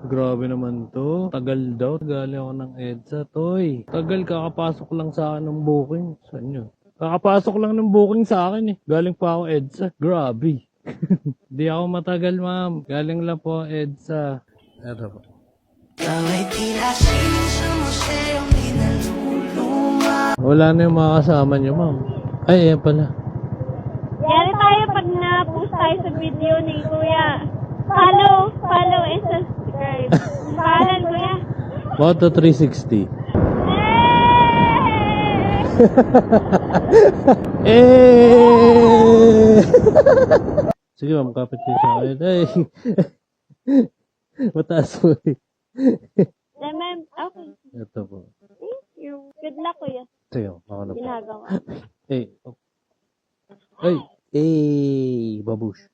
Grabe naman to. Tagal daw. Galing ako ng EDSA, toy. Tagal, kakapasok lang sa akin ng booking. Saan yun? Kakapasok lang ng booking sa akin eh. Galing pa ako EDSA. Grabe. Di ako matagal, ma'am. Galing lang po EDSA. Eto po. Wala na yung mga kasama nyo, ma'am. Ay, ayan pala. Yari tayo pag na-post tayo sa video ni Kuya. Follow and subscribe. Pangalan, Kuya. Moto 360. Eh! Sige, ma'am, kapit kayo sa akin. Ay! Mataas po eh. Ma'am, okay. Ito po. Thank you. Good luck, Kuya. Sige, ako na po. Ginagawa. Eh, oh. Ay! Eh! Babush.